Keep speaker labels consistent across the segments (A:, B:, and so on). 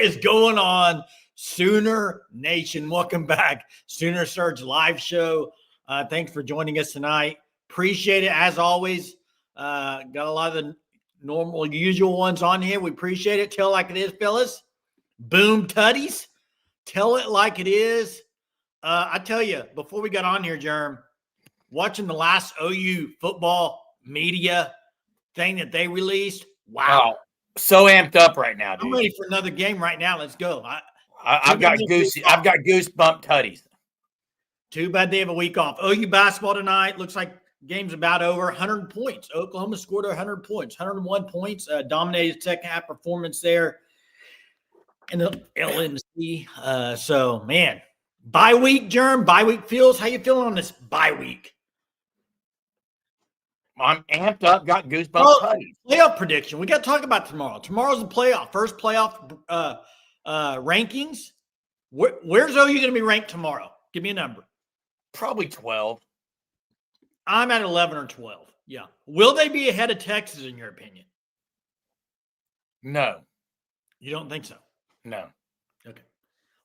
A: is going on, Sooner Nation? Welcome back, Sooner Surge live show. Thanks for joining us tonight. Appreciate it as always. Got a lot of the normal, usual ones on here. We appreciate it. Tell it like it is, fellas. Boom tutties. Tell it like it is. I tell you, before we got on here, Jerm, watching the last OU football media thing that they released. Wow.
B: So amped up right now, dude.
A: I'm ready for another game right now. Let's go.
B: I've got goosebump tutties.
A: Too bad they have a week off. OU basketball tonight. Looks like game's about over. 100 points. Oklahoma scored 100 points. 101 points. Dominated second half performance there in the LNC. So, man, bye week, Germ. Bye week feels. How you feeling on this bye week?
B: I'm amped up. Got goosebumps.
A: Playoff prediction. We got to talk about tomorrow. Tomorrow's the playoff. First playoff rankings. Where's OU going to be ranked tomorrow? Give me a number.
B: Probably 12.
A: I'm at 11 or 12. Yeah. Will they be ahead of Texas in your opinion?
B: No.
A: You don't think so?
B: No.
A: Okay.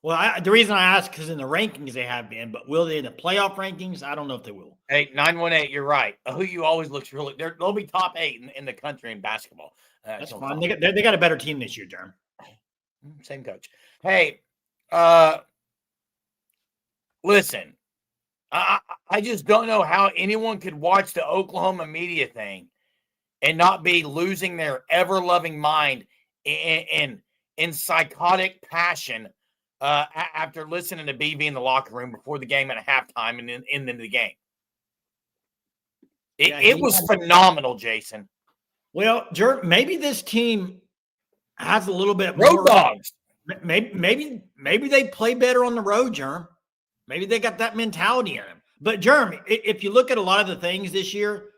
A: Well, the reason I ask because in the rankings they have been, but will they in the playoff rankings? I don't know if they will.
B: Hey, 918, you're right. OU always looks really – they'll be top 8 in the country in basketball.
A: That's fine. They got a better team this year, Jerm.
B: Same coach. Hey, listen, I just don't know how anyone could watch the Oklahoma media thing and not be losing their ever-loving mind in psychotic passion after listening to BV in the locker room before the game and a halftime and then into the game. It was phenomenal, Jason.
A: Well, Jerm, maybe this team has a little bit
B: road
A: more.
B: Dogs.
A: Maybe they play better on the road, Jerm. Maybe they got that mentality in them. But, Jerm, if you look at a lot of the things this year,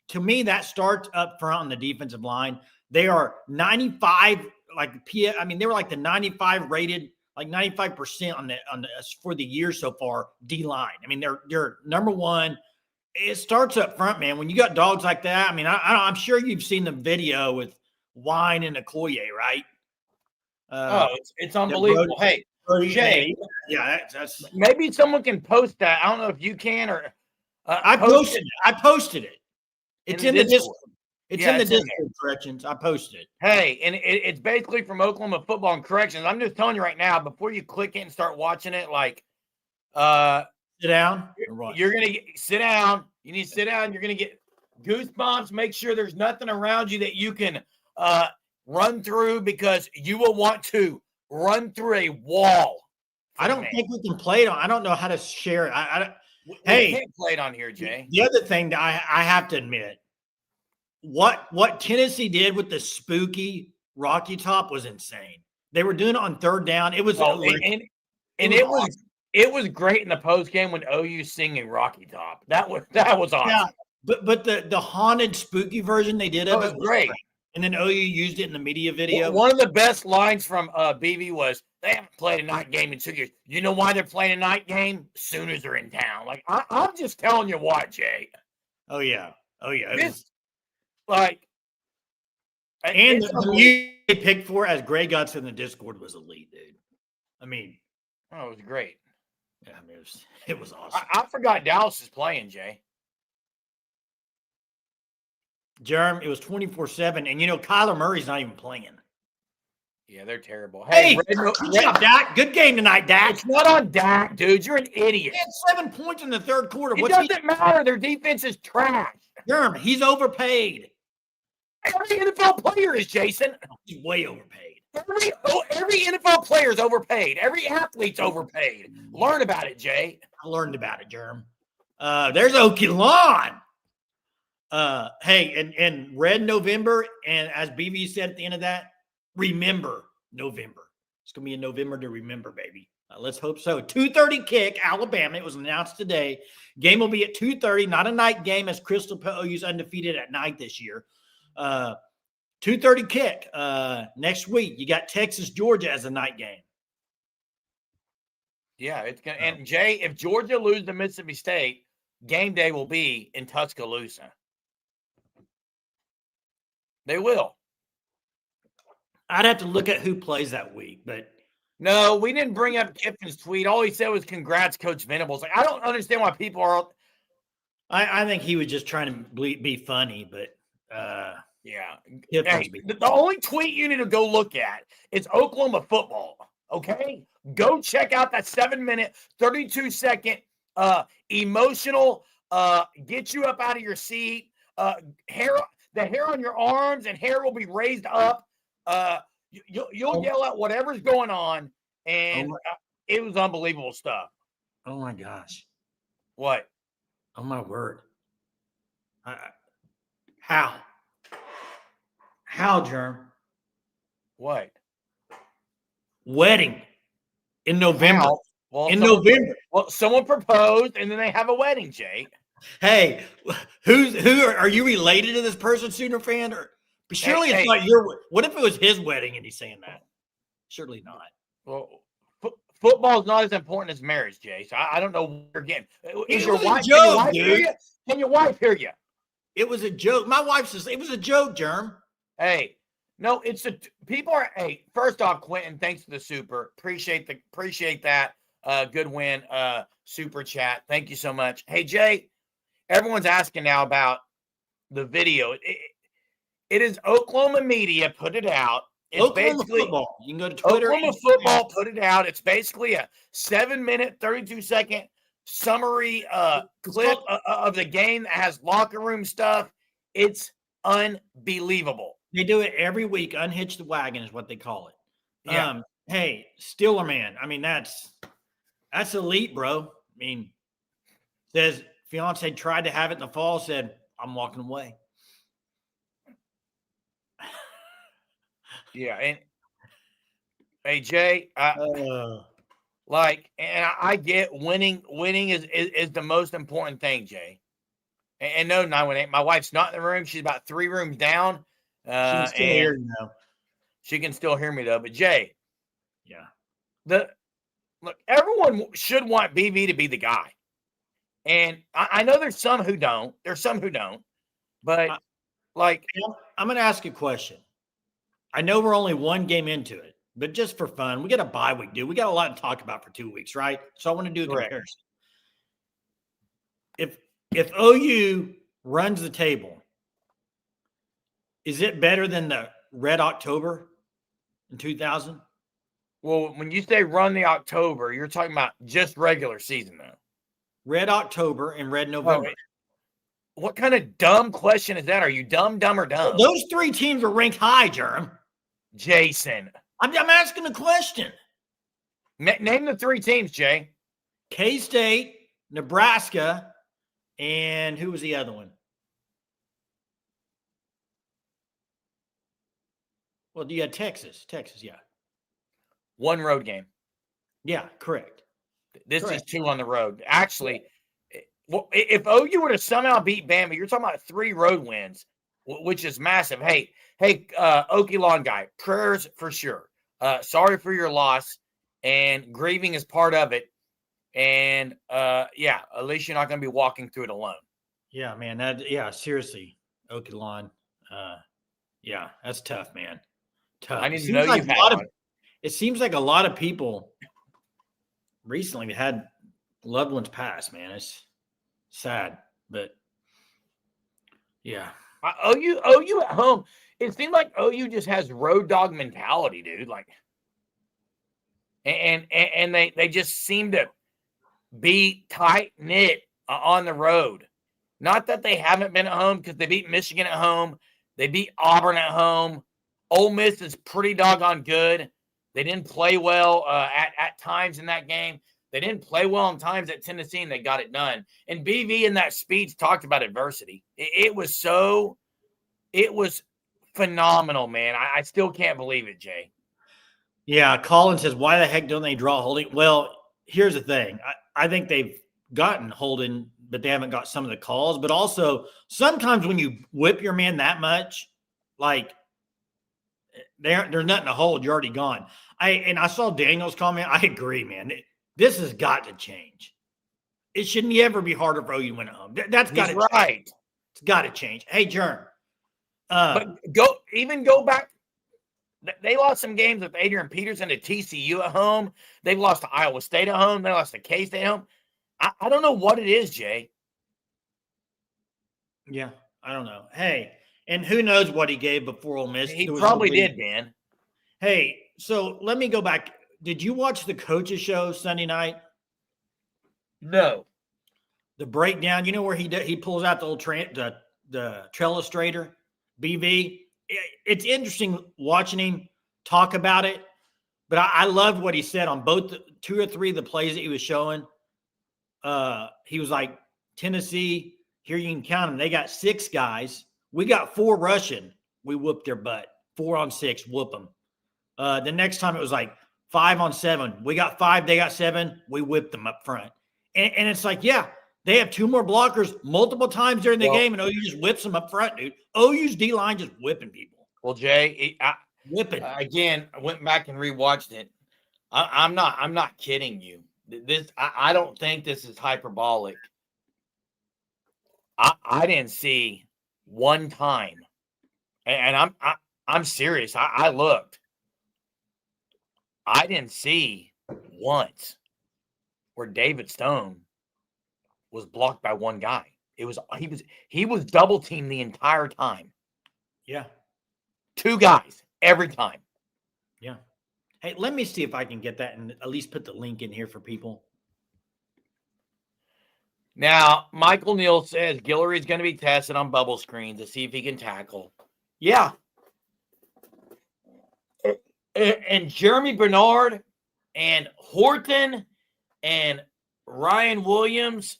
A: to me, that starts up front on the defensive line. They are 95, they were like the 95 rated, like 95% on the for the year so far, D-line. I mean, they're number one. It starts up front, man. When you got dogs like that, I mean, I'm sure you've seen the video with Wine and Okoye, right?
B: It's unbelievable. Hey, Jay,
A: yeah, that's
B: maybe someone can post that. I don't know if you can or
A: I posted it. It's in the Discord. It's in the Discord corrections. I posted it.
B: Hey, and it's basically from Oklahoma Football and Corrections. I'm just telling you right now, before you click it and start watching it,
A: sit down.
B: You're gonna sit down. You need to sit down. You're gonna get goosebumps. Make sure there's nothing around you that you can run through because you will want to run through a wall.
A: I don't think we can play it on. I don't know how to share it.
B: We can't play it on here, Jay.
A: The other thing that I have to admit, what Tennessee did with the spooky Rocky Top was insane. They were doing it on third down. It was
B: it was great in the post game when OU singing Rocky Top. That was awesome.
A: Yeah, but the haunted spooky version they did of it
B: was great.
A: And then OU used it in the media video.
B: One of the best lines from BB was, they haven't played a night game in 2 years. You know why they're playing a night game? Sooners are in town. Like, I'm just telling you what, Jay.
A: Oh, yeah.
B: The
A: music they picked for, as Gray got in the Discord, was elite, dude. I mean.
B: Oh, it was great.
A: Yeah, I mean, it was awesome.
B: I forgot Dallas is playing, Jay.
A: Jerm, it was 24/7, and Kyler Murray's not even playing.
B: Yeah, they're terrible.
A: Hey, good job, Dak. Good game tonight, Dak.
B: It's not on Dak, dude. You're an idiot.
A: He had 7 points in the third quarter.
B: It doesn't matter. Their defense is trash.
A: Jerm, he's overpaid.
B: Every NFL player is, Jason.
A: He's way overpaid.
B: Every NFL player is overpaid. Every athlete's overpaid. Learn about it, Jay.
A: I learned about it, Jerm. There's Okie Lawn. Hey, and Red November, and as BB said at the end of that, remember November. It's going to be a November to remember, baby. Let's hope so. 2:30 kick, Alabama. It was announced today. Game will be at 2:30, not a night game as Crystal OU's undefeated at night this year. 2:30 kick next week. You got Texas, Georgia as a night game.
B: Yeah, it's gonna. And Jay, if Georgia loses to Mississippi State, game day will be in Tuscaloosa. They will.
A: I'd have to look at who plays that week, but
B: No, we didn't bring up Kiffin's tweet. All he said was congrats, Coach Venables. Like, I don't understand why people are.
A: I think he was just trying to be funny, but
B: yeah.
A: Kiffin's
B: Hey, the only tweet you need to go look at is Oklahoma football. Okay, go check out that 7-minute, 32-second emotional. Get you up out of your seat. The hair on your arms and hair will be raised up. You'll yell at whatever's going on, and it was unbelievable stuff.
A: Oh my gosh!
B: What?
A: Oh my word! How, Germ?
B: What?
A: Wedding in November.
B: How? Well,
A: November.
B: Well, someone proposed, and then they have a wedding, Jake.
A: Hey, who are you related to this person, Sooner fan? Or surely it's not your. What if it was his wedding and he's saying that? Surely not.
B: Well, football is not as important as marriage, Jay. So I don't know what you're getting. Is your wife? Can your wife hear you?
A: It was a joke. My wife says it was a joke, Germ.
B: Hey, no, people are. Hey, first off, Quentin, thanks for the super. Appreciate that. Good win. Super chat. Thank you so much. Hey, Jay. Everyone's asking now about the video. It is Oklahoma media put it out. It's
A: Oklahoma football. You can go to Twitter.
B: Oklahoma football put it out. It's basically a 7-minute, 32-second summary clip of the game that has locker room stuff. It's unbelievable.
A: They do it every week. Unhitch the wagon is what they call it.
B: Yeah.
A: Hey, Steeler man. I mean, that's elite, bro. I mean, says fiance tried to have it in the fall, said, I'm walking away.
B: Yeah, and hey Jay, and I get winning is the most important thing, Jay. And no, 918. My wife's not in the room. She's about 3 rooms down.
A: She can still hear you now.
B: She can still hear me though. But Jay,
A: yeah,
B: look, everyone should want BV to be the guy. And I know there's some who don't. But
A: I'm going to ask you a question. I know we're only one game into it, but just for fun, we got a bye week, dude. We got a lot to talk about for 2 weeks, right? So I want to do a comparison. If OU runs the table, is it better than the Red October in 2000?
B: Well, when you say run the October, you're talking about just regular season, though.
A: Red October and Red November.
B: What kind of dumb question is that? Are you dumb, or dumb?
A: Those 3 teams are ranked high, Jerem.
B: Jason.
A: I'm asking a question.
B: Name the 3 teams, Jay.
A: K-State, Nebraska, and who was the other one? Well, you had Texas. Yeah.
B: 1 road game.
A: Yeah, correct.
B: This is 2 on the road. Actually, well, if OU were to somehow beat Bama, you're talking about 3 road wins, which is massive. Hey, Okie Lawn guy, prayers for sure. Sorry for your loss, and grieving is part of it. And at least you're not going to be walking through it alone.
A: Yeah, man. Seriously, Okie Lawn. That's tough, man. Tough.
B: I need to know you've had
A: it seems like a lot of people recently had loved ones pass, man. It's sad, but yeah.
B: OU at home. It seems like OU just has road dog mentality, dude. Like, and they just seem to be tight knit on the road. Not that they haven't been at home, because they beat Michigan at home, they beat Auburn at home. Ole Miss is pretty doggone good. They didn't play well at times in that game. They didn't play well in times at Tennessee, and they got it done. And BV in that speech talked about adversity. It was phenomenal, man. I still can't believe it, Jay.
A: Yeah, Colin says, why the heck don't they draw holding? Well, here's the thing. I think they've gotten holding, but they haven't got some of the calls. But also, sometimes when you whip your man that much, like, there's nothing to hold. You're already gone. I saw Daniel's comment. I agree, man. This has got to change. It should never be harder for OU to win at home. That's got to change.
B: Right.
A: It's got to change. Hey, Jern.
B: But go back. They lost some games with Adrian Peterson to TCU at home. They've lost to Iowa State at home. They lost to K-State at home. I don't know what it is, Jay.
A: Yeah, I don't know. Hey, and who knows what he gave before Ole Miss?
B: He probably did, man.
A: Hey, so let me go back. Did you watch the coaches show Sunday night?
B: No.
A: The breakdown. You know where he pulls out the old the Trellistrator, BV. It's interesting watching him talk about it, but I loved what he said on both 2 or 3 of the plays that he was showing. He was like, Tennessee, here you can count them. They got 6 guys. We got 4 rushing. We whooped their butt. 4 on 6, whoop them. The next time it was like 5 on 7. We got 5, they got 7. We whipped them up front. And it's like, yeah, they have 2 more blockers multiple times during the game, and OU just whips them up front, dude. OU's D-line just whipping people.
B: Well, Jay,
A: whipping.
B: Again, I went back and rewatched it. I'm not kidding you. I don't think this is hyperbolic. I didn't see one time, and I'm serious. I looked. I didn't see once where David Stone was blocked by one guy. He was double teamed the entire time.
A: Yeah.
B: 2 guys every time.
A: Yeah. Hey, let me see if I can get that and at least put the link in here for people.
B: Now, Michael Neal says Guillory's going to be tested on bubble screens to see if he can tackle. Yeah. And Jeremy Bernard and Horton and Ryan Williams,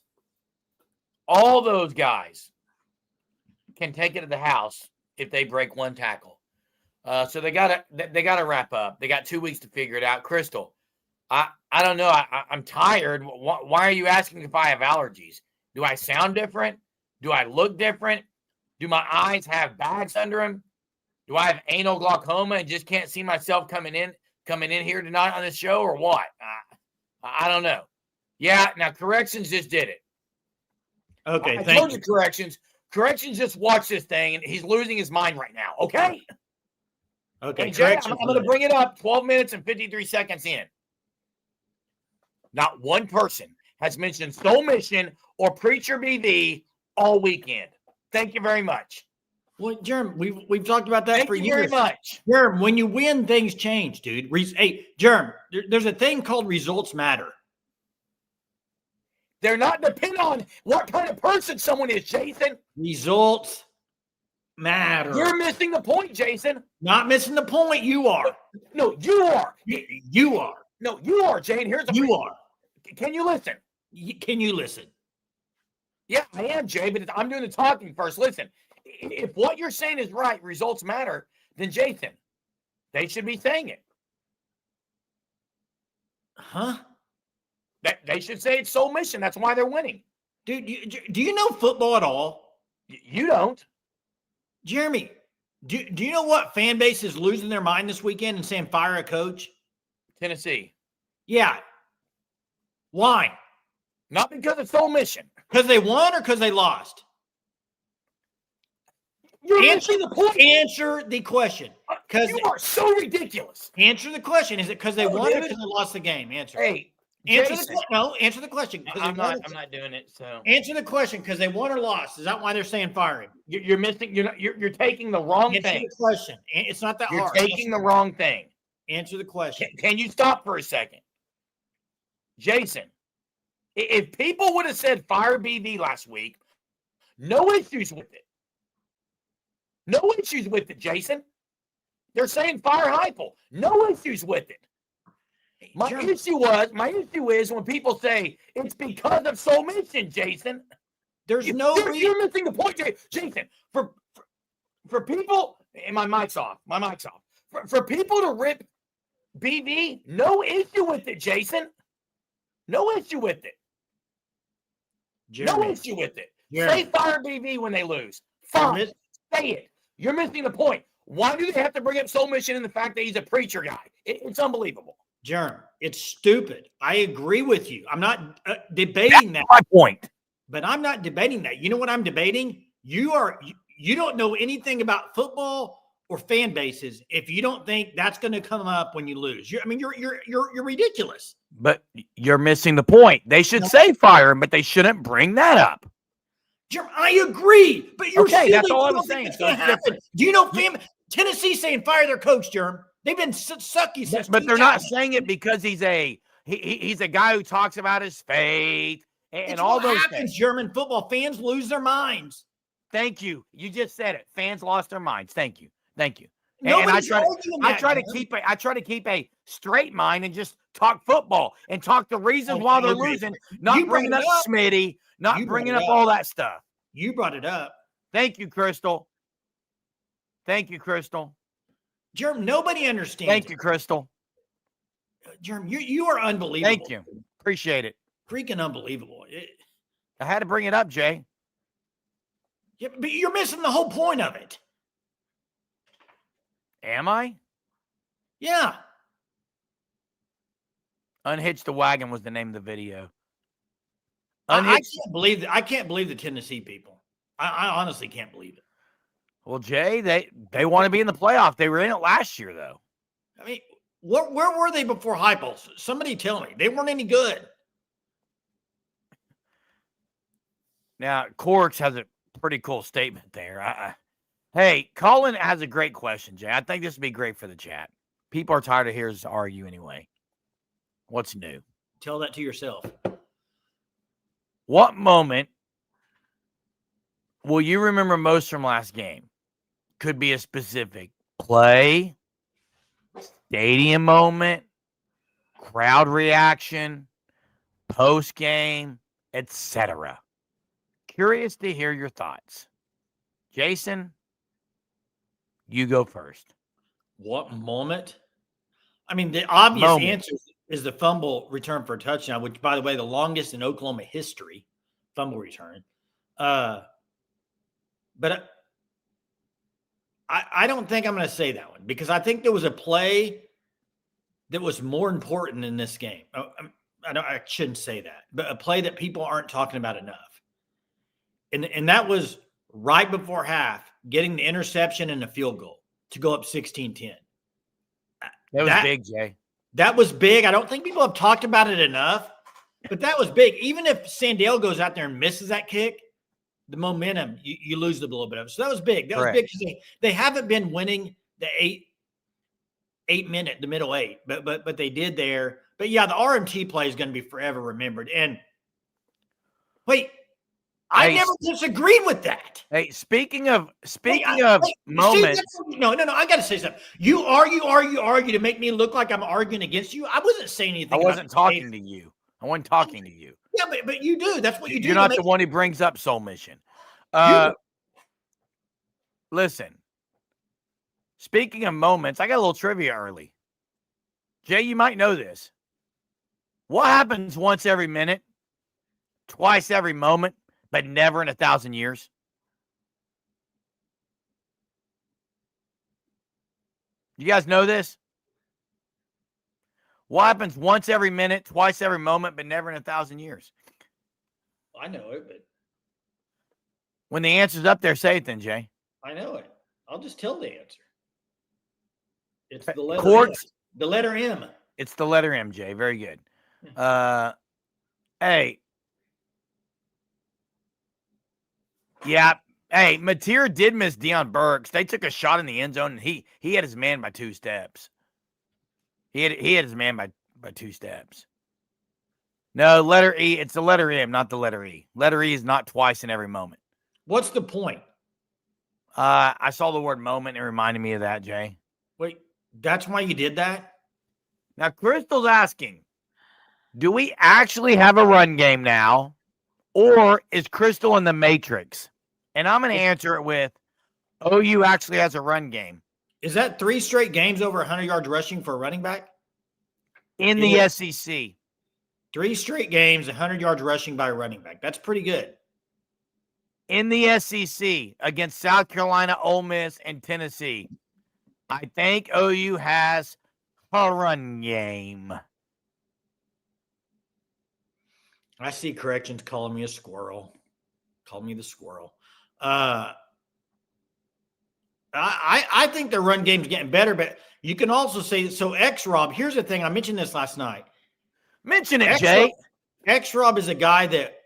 B: all those guys can take it to the house if they break one tackle. So they gotta wrap up. They got 2 weeks to figure it out. Crystal, I don't know. I'm tired. Why are you asking if I have allergies? Do I sound different? Do I look different? Do my eyes have bags under them? Do I have anal glaucoma and just can't see myself coming in here tonight on this show, or what? I don't know. Yeah, now Corrections just did it.
A: Okay,
B: I told you Corrections. Corrections just watched this thing, and he's losing his mind right now. Okay.
A: Okay,
B: Jay, I'm going to bring it up 12 minutes and 53 seconds in. Not one person has mentioned Soul Mission or Preacher BV all weekend. Thank you very much.
A: Well, Jerm, we've talked about that for years.
B: Thank you very much.
A: Jerm, when you win, things change, dude. Hey, Jerm, there's a thing called results matter.
B: They're not depend on what kind of person someone is, Jason.
A: Results matter.
B: You're missing the point, Jason.
A: Not missing the point. You are.
B: No, you are.
A: You are.
B: No, you are, Jane. Here's the
A: You are.
B: Can you listen?
A: Can you listen?
B: Yeah, I am, Jay, but I'm doing the talking first. Listen, if what you're saying is right, results matter, then Jason, they should be saying it.
A: Huh?
B: They should say it's Soul Mission. That's why they're winning.
A: Dude, do you know football at all?
B: You don't.
A: Jeremy, do you know what fan base is losing their mind this weekend and saying fire a coach?
B: Tennessee.
A: Yeah. Why?
B: Not because of Soul Mission.
A: Because they won or because they lost?
B: Answer the point.
A: Answer the question. Because
B: you are so ridiculous.
A: Answer the question. Is it because they won or because they lost the game? Answer.
B: Hey,
A: answer the question.
B: I'm not doing it. So
A: answer the question because they won or lost. Is that why they're saying firing?
B: You're missing. You're taking the wrong thing.
A: Answer the question. It's not that hard.
B: You're taking the wrong thing.
A: Answer the question.
B: Can you stop for a second, Jason? If people would have said fire BV last week, no issues with it. No issues with it, Jason. They're saying fire Heupel. No issues with it. My issue is when people say it's because of Soul Mission, Jason.
A: There's no reason.
B: You're missing the point, Jason. For people, and my mic's off. For people to rip BV, no issue with it, Jason. No issue with it.
A: Jeremy,
B: no issue with it. Say fire BV when they lose. Fine. Say it. You're missing the point. Why do they have to bring up Soul Mission and the fact that he's a preacher guy? It's unbelievable.
A: Jerm, it's stupid. I agree with you. I'm not debating that.
B: My point.
A: But I'm not debating that. You know what I'm debating? You don't know anything about football or fan bases if you don't think that's going to come up when you lose. You're ridiculous.
B: But you're missing the point. They should say fire him, but they shouldn't bring that up.
A: I agree, but you're
B: okay.
A: silly.
B: That's all
A: you
B: I
A: don't
B: was
A: think
B: saying.
A: it's
B: So
A: going
B: it's
A: to happen.
B: different.
A: Do you know Tennessee saying fire their coach, Jerm? They've been sucky since.
B: But they're not saying it because he's a guy who talks about his faith and
A: it's
B: all
A: what
B: those
A: happens.
B: things.
A: German football fans lose their minds.
B: Thank you. You just said it. Fans lost their minds. Thank you. Thank you.
A: Nobody's
B: and
A: arguing that,
B: I try to keep a straight mind and just talk football and talk the reasons why they're losing, not bringing up Smitty, not bringing up all that stuff.
A: You brought it up.
B: Thank you, Crystal. Thank you, Crystal.
A: Jerm, nobody understands.
B: Thank you, Crystal.
A: Jerm, you are unbelievable.
B: Thank you. Appreciate it.
A: Freaking unbelievable.
B: I had to bring it up, Jay.
A: Yeah, but you're missing the whole point of it.
B: Am I?
A: Yeah.
B: Unhitch the Wagon was the name of the video.
A: I can't believe the Tennessee people. I honestly can't believe it.
B: Well, Jay, they want to be in the playoff. They were in it last year, though.
A: I mean, where were they before Heupel? Somebody tell me. They weren't any good.
B: Now, Corks has a pretty cool statement there. Hey, Colin has a great question, Jay. I think this would be great for the chat. People are tired of hearing us argue anyway. What's new?
A: Tell that to yourself.
B: What moment will you remember most from last game? Could be a specific play, stadium moment, crowd reaction, post game, etc. Curious to hear your thoughts. Jason, you go first.
A: What moment? I mean, the obvious answer is the fumble return for a touchdown, which, by the way, the longest in Oklahoma history, fumble return. But I don't think I'm going to say that one because I think there was a play that was more important in this game. I shouldn't say that, but a play that people aren't talking about enough. And that was right before half, getting the interception and the field goal to go up 16-10.
B: That was big, Jay.
A: That was big. I don't think people have talked about it enough, but that was big. Even if Sandale goes out there and misses that kick, the momentum, you lose a little bit of it. So that was big. That was big because they haven't been winning the eight minute, the middle eight, but they did there. But yeah, the RMT play is going to be forever remembered. And wait, I never disagreed with that.
B: Hey, speaking of moments.
A: No, I got to say something. You argue to make me look like I'm arguing against you. I wasn't saying anything.
B: I wasn't talking to you. I wasn't talking to you.
A: Yeah, but you do. That's what you do.
B: You're not the one who brings up Soul Mission. Listen, speaking of moments, I got a little trivia early. Jay, you might know this. What happens once every minute, twice every moment, but never in 1,000 years? You guys know this? What happens once every minute, twice every moment, but never in 1,000 years?
A: I know it, but
B: when the answer's up there, say it then, Jay.
A: I know it. I'll just tell the answer. It's the letter M. The letter M.
B: It's the letter M, Jay. Very good. Hey. Yeah. Hey, Mateer did miss Deion Burks. They took a shot in the end zone, and he had his man by 2 steps. He had his man by 2 steps. No, letter E. It's the letter M, not the letter E. Letter E is not twice in every moment.
A: What's the point?
B: I saw the word moment and it reminded me of that, Jay.
A: Wait, that's why you did that?
B: Now, Crystal's asking, do we actually have a run game now, or is Crystal in the Matrix? And I'm going to answer it with, OU actually has a run game.
A: Is that 3 straight games over 100 yards rushing for a running back?
B: In the SEC.
A: 3 straight games, 100 yards rushing by a running back. That's pretty good.
B: In the SEC against South Carolina, Ole Miss, and Tennessee, I think OU has a run game.
A: I see corrections calling me a squirrel. Call me the squirrel. I think their run game's getting better, but you can also say so. X-Rob. Here's the thing. I mentioned this last night.
B: Mention it, Jay.
A: X-Rob is a guy that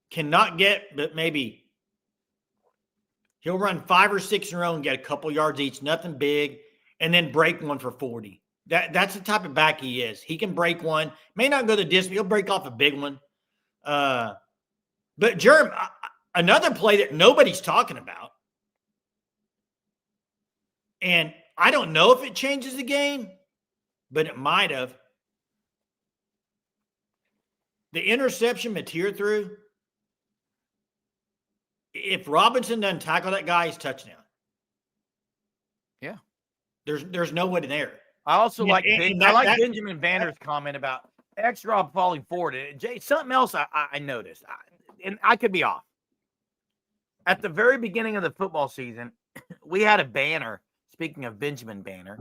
A: cannot get, but maybe he'll run 5 or 6 in a row and get a couple yards each, nothing big, and then break one for 40. That's the type of back he is. He can break one. May not go the distance. He'll break off a big one. But Jerm, another play that nobody's talking about, and I don't know if it changes the game, but it might have. The interception Mateer threw, if Robinson doesn't tackle that guy, he's touchdown.
B: Yeah.
A: There's no way there.
B: I also like
A: Benjamin
B: Vander's comment about X-Rob falling forward. Jay, something else I noticed, and I could be off. At the very beginning of the football season, we had a banner. Speaking of Benjamin Banner,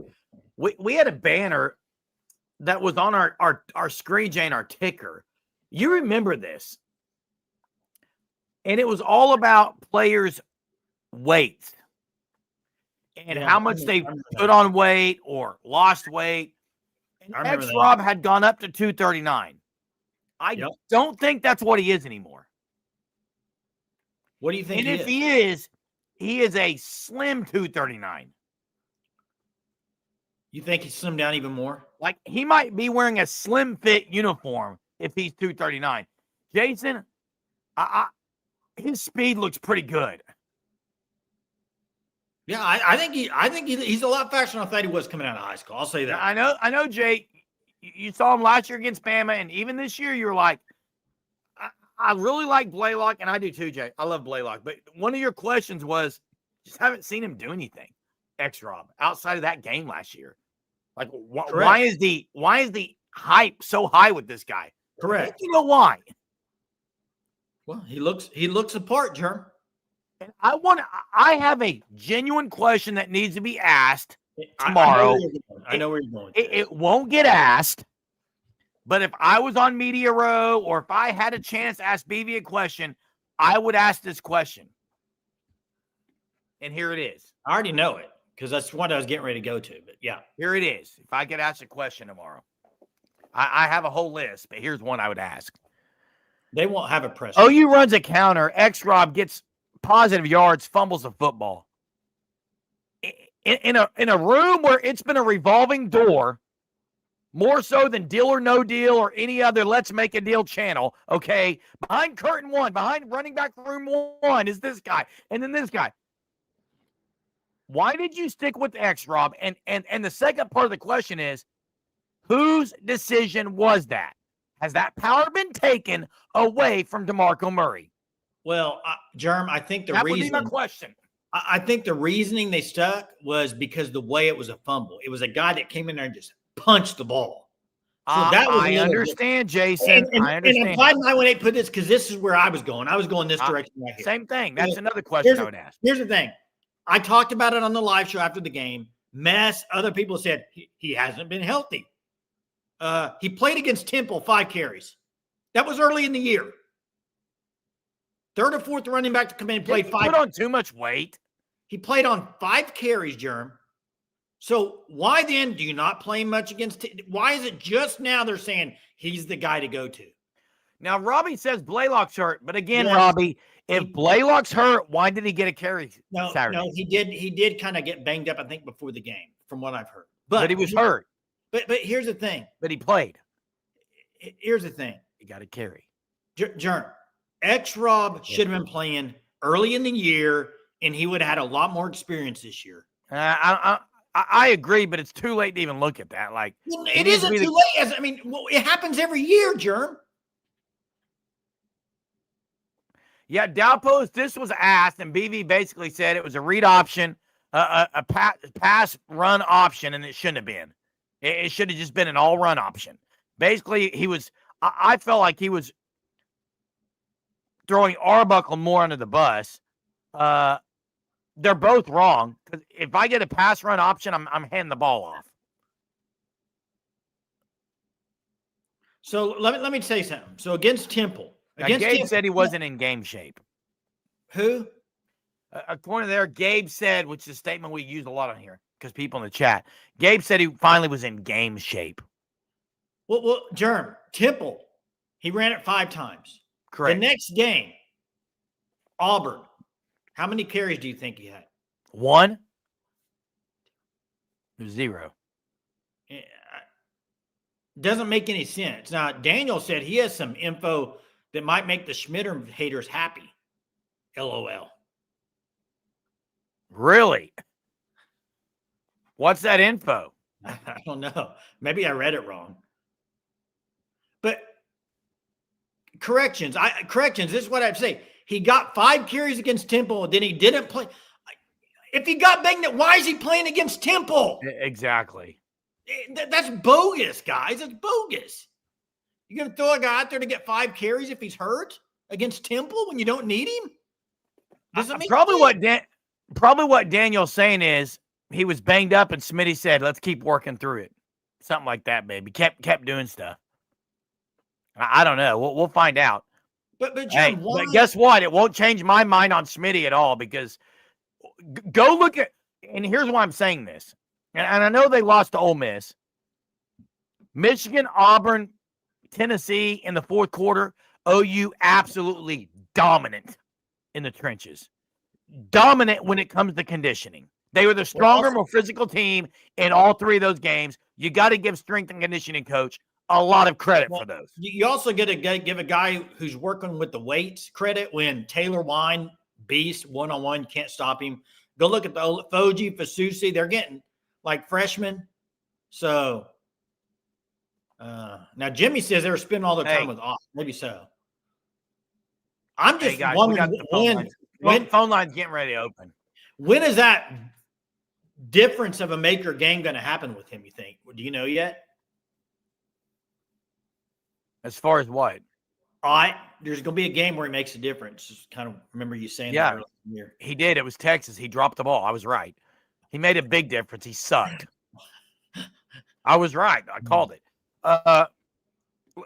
B: we had a banner that was on our screen, Jane, our ticker. You remember this. And it was all about players' weight and how much they put on weight or lost weight. And X-Rob had gone up to 239. I don't think that's what he is anymore.
A: What do you think?
B: And if he is a slim 239.
A: You think he's slimmed down even more?
B: Like he might be wearing a slim fit uniform if he's 239. Jason, his speed looks pretty good.
A: Yeah, I think he's a lot faster than I thought he was coming out of high school. I'll say that.
B: I know, Jay. You saw him last year against Bama, and even this year, you're like, I really like Blaylock, and I do too, Jay. I love Blaylock. But one of your questions was, just haven't seen him do anything, X-Rob, outside of that game last year. Like, why is the hype so high with this guy?
A: Correct.
B: You know why?
A: Well, he looks apart, Jerm.
B: And I have a genuine question that needs to be asked tomorrow.
A: I know where you're going.
B: It won't get asked, but if I was on Media Row or if I had a chance to ask BV a question, I would ask this question. And here it is.
A: I already know it because that's what I was getting ready to go to. But yeah,
B: here it is. If I get asked a question tomorrow, I have a whole list, but here's one I would ask.
A: They won't have a press.
B: OU runs a counter. X-Rob gets positive yards, fumbles the football. In a room where it's been a revolving door, more so than Deal or No Deal or any other Let's Make a Deal channel, okay? Behind curtain one, behind running back room one is this guy, and then this guy. Why did you stick with X-Rob? And the second part of the question is, whose decision was that? Has that power been taken away from DeMarco Murray?
A: Well, Jerm, I think
B: that would be my question.
A: I think the reasoning they stuck was because the way it was a fumble. It was a guy that came in there and just punched the ball. So that was
B: I understand, Jason. I understand.
A: And why did I put this? Because this is where I was going. I was going this direction right here.
B: Same thing. That's another question I would ask.
A: Here's the thing. I talked about it on the live show after the game. Other people said he hasn't been healthy. He played against Temple 5 carries. That was early in the year. Third or fourth running back to come in and play 5.
B: Put on too much weight.
A: He played on 5 carries, Jerm. So why then do you not play much against? Why is it just now they're saying he's the guy to go to?
B: Now Robbie says Blaylock's hurt, but again, yes, Robbie, if Blaylock's hurt, why did he get a carry Saturday?
A: No, he did kind of get banged up, I think, before the game, from what I've heard.
B: But he was hurt.
A: But here's the thing.
B: But he played.
A: Here's the thing.
B: He got a carry.
A: Jerm, X-Rob should have been playing early in the year, and he would have had a lot more experience this year.
B: I agree, but it's too late to even look at that. Like
A: it isn't too late. It happens every year, Jerm.
B: Yeah, Dowpost, this was asked, and BV basically said it was a read option, a pass run option, and it shouldn't have been. It should have just been an all-run option. Basically, I felt like he was throwing Arbuckle more under the bus. They're both wrong. Because if I get a pass run option, I'm handing the ball off.
A: So let me say something. So against Temple.
B: Gabe said he wasn't in game shape.
A: Who?
B: According to there, Gabe said, which is a statement we use a lot on here because people in the chat. Gabe said he finally was in game shape.
A: Well, Germ, Temple, he ran it 5 times.
B: Correct.
A: The next game, Auburn, how many carries do you think he had?
B: 1. 0.
A: Doesn't make any sense. Now, Daniel said he has some info that might make the Schmitter haters happy. LOL.
B: Really? What's that info?
A: I don't know. Maybe I read it wrong. But corrections. This is what I'd say. He got 5 carries against Temple, and then he didn't play. If he got banged up, why is he playing against Temple?
B: Exactly.
A: That's bogus, guys. That's bogus. You're going to throw a guy out there to get 5 carries if he's hurt against Temple when you don't need him?
B: Probably what Daniel's saying is he was banged up and Smitty said, let's keep working through it. Something like that, baby. Kept doing stuff. I don't know. We'll find out.
A: But Jim,
B: but guess what? It won't change my mind on Smitty at all because go look at, and here's why I'm saying this. And I know they lost to Ole Miss. Michigan, Auburn, Tennessee in the fourth quarter. OU absolutely dominant in the trenches. Dominant when it comes to conditioning. They were the stronger, more physical team in all 3 of those games. You got to give strength and conditioning coach a lot of credit for those.
A: You also got to give a guy who's working with the weights credit when Taylor Wine, beast, one-on-one, can't stop him. Go look at the Foji, Fasusi. They're getting like freshmen. So now Jimmy says they were spending all their time with off. Maybe so. I'm just wondering
B: when phone line's getting ready to open.
A: When is that difference of a maker game going to happen with him, you think? Do you know yet?
B: As far as what?
A: All right. There's going to be a game where he makes a difference. Just kind of remember you saying that earlier in the year.
B: He did. It was Texas. He dropped the ball. I was right. He made a big difference. He sucked. I was right. I called it.